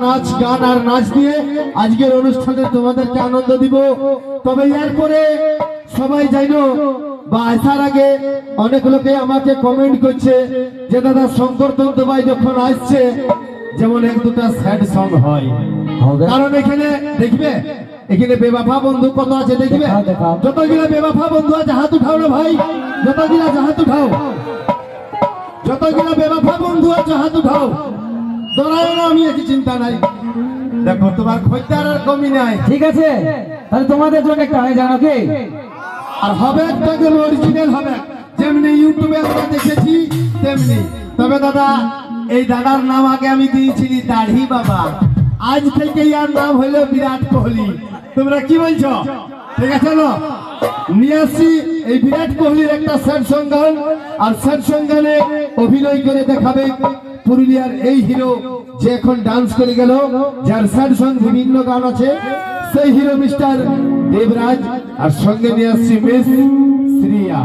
নাচ গান আর নাচ দিয়ে আজকের অনুষ্ঠানে তোমাদেরকে আনন্দ দিব। তবে এরপরে সবাই জানো বা আসার আগে অনেক লোকে আমাকে কমেন্ট করছে যে দাদা শঙ্কর তন্তু ভাই যখন আসছে যেমন এক দুটা স্যাড সং হয়, কারণ এখানে দেখবে এখানে বেবাফা বন্ধু কত আছে দেখবে, যতগুলা বেবাফা বন্ধু আছে হাত উঠাও না ভাই, যতগুলা হাত উঠাও, যতগুলা বেবাফা বন্ধু আছে হাত উঠাও, দৌড়ায় না, আমি একই চিন্তা নাই। দেখো তোমার খদ্দের আর কমি নাই, ঠিক আছে? তাহলে তোমাদের জন্য একটা হয় জানো কি, আর হবে একদম অরিজিনাল হবে, যেমনি ইউটিউবে আমরা দেখেছি তেমনি। তবে দাদা এই দাদার নাম আগে আমি দিয়েছিলি দাড়ি বাবা, আজ থেকে ইয়ার নাম হলো বিরাট কোহলি। তোমরা কি বলছো? ঠিক আছে না? নিয়ে আসছি এই বিরাট কোহলির একটা স্যাড সং গান, আর স্যাড সং গানে অভিনয় করে দেখাবে পুরুলিয়ার এই হিরো যে এখন ডান্স করে গেল, যার স্যাড সং বিভিন্ন গান আছে, সেই হিরো মিস্টার দেবরাজ, আর সঙ্গে নিয়ে আসছি মিস শ্রিয়া।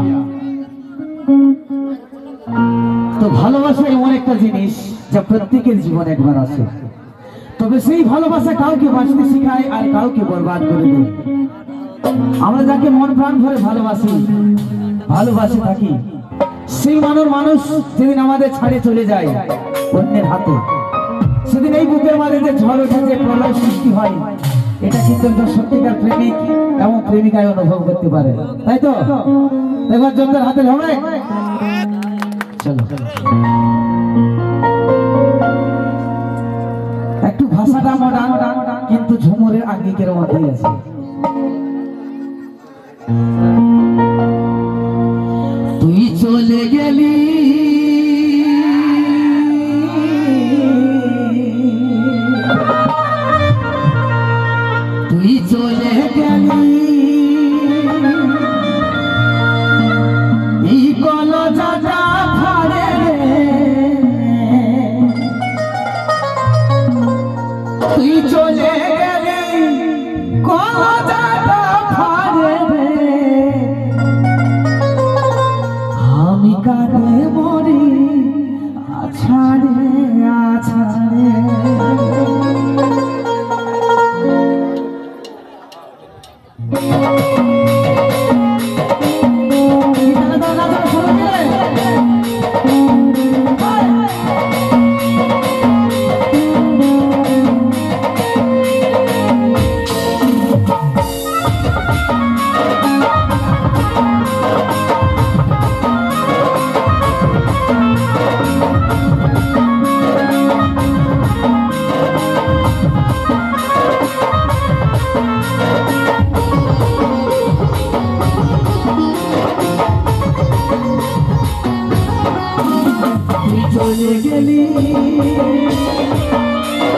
তো ভালোবাসা এমন একটা জিনিস যা প্রত্যেকের জীবনে একবার আসে, তবে সেই ভালোবাসা কাউকে বাঁচতে শেখায় আর কাউকে বরবাদ করে দেয়। আমরা যাকে মন প্রাণ ভরে ভালোবাসে থাকি, সেই মানুষ যেদিন আমাদের ছাড়ে চলে যায় অন্যের হাতে, সেদিন এই বুকের মাঝে যে ঝড় উঠেছে, প্রলয় সৃষ্টি হয়, এটা কিন্তু একজন সত্যিকার প্রেমিক এবং প্রেমিকায় অনুভব করতে পারে, তাই তো? এবার জমদের হাতে হবে, চলো একটু ভাষাটা মডার্ন কিন্তু ঝুমুরের আঙ্গিকের মধ্যেই আছে। তুই চলে গেলি এই কলজাটা ফাড়ে, তুই চলে গেলি কলজাটা ফাড়ে, আমি কাঁদে মরি আছাড়ে আছাড়ে।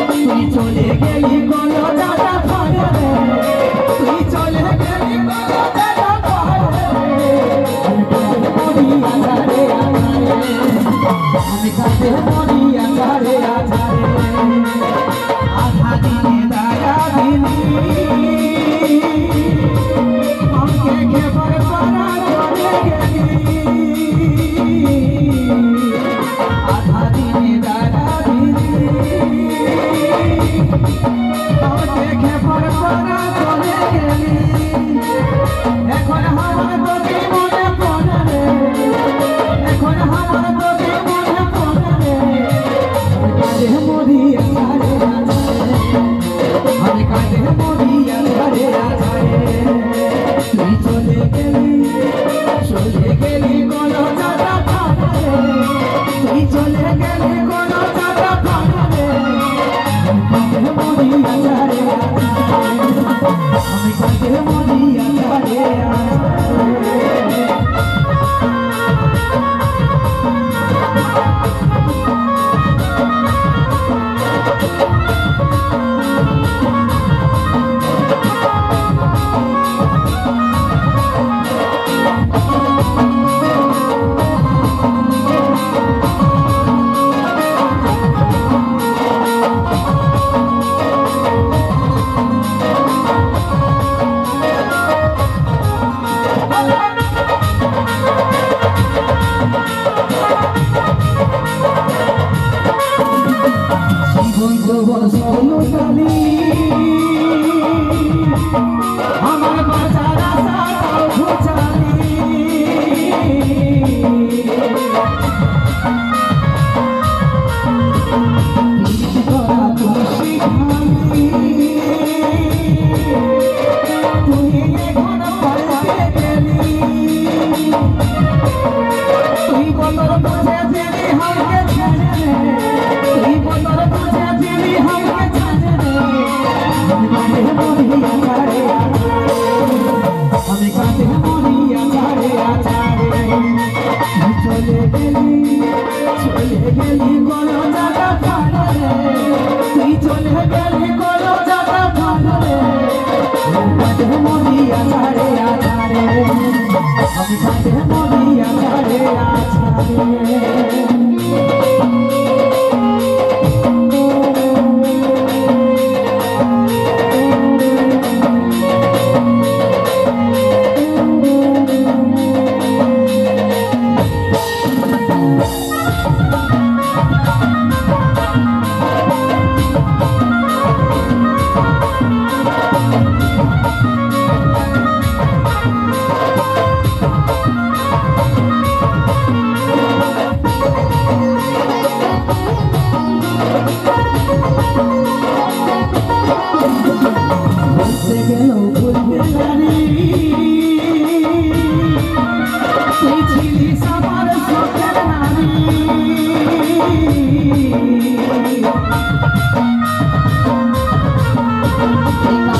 তুই চলে গেলি কলজাটা ফাড়ে, তুই চলে গেলি কলজাটা ফাড়ে, আমি কাঁদে মরি আছাড়ে আছাড়ে। আধা দিনে দায়া দিনি আমাকে খেবার পারা চলে গেলি, আধা দিনে দায়া দিনি আমাকে খেবার পারা চলে গেলি। এখন আমার তোকে মনে পড়ে রে, এখন আমার তোকে মনে পড়ে রে, কাঁদে মরি আছাড়ে আছাড়ে, আমি কাঁদে মরি আছাড়ে আছাড়ে। তুই চলে গেলি কলজাটা ফাড়ে, তুই চলে গেলি কলজাটা ফাড়ে, আমি কাঁদে মরি আছাড়ে আছাড়ে, আমি কাঁদে মরি আছাড়ে আছাড়ে। জীবন যৌবন সব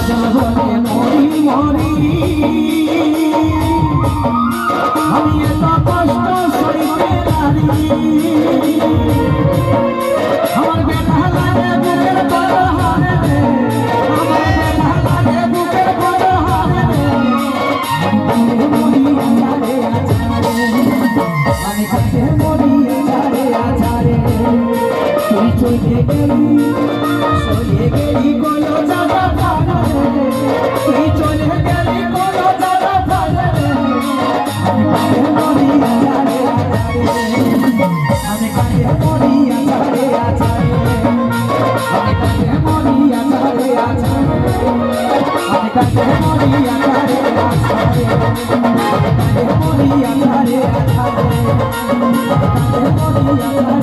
অচল বলে মরি মরি আমি এত কষ্ট সইতে পারি আমার ব্যথা লাগে বুকের বড় হারে রে আমার ব্যথা লাগে বুকের বড় হারে রে আমি কাছে মরি আছাড়ে আছাড়ে তুই চলে গেলি চলে গেলি কোনো জায়গা ভালো তুই চলে গেলি কোনো জায়গা ভালো আমি কাছে মরি আছাড়ে আছাড়ে আমি কাছে মরি আছাড়ে আছাড়ে আমি কাছে মরি আছাড়ে আছাড়ে মরি আছাড়ে আছাড়ে মরি আছাড়ে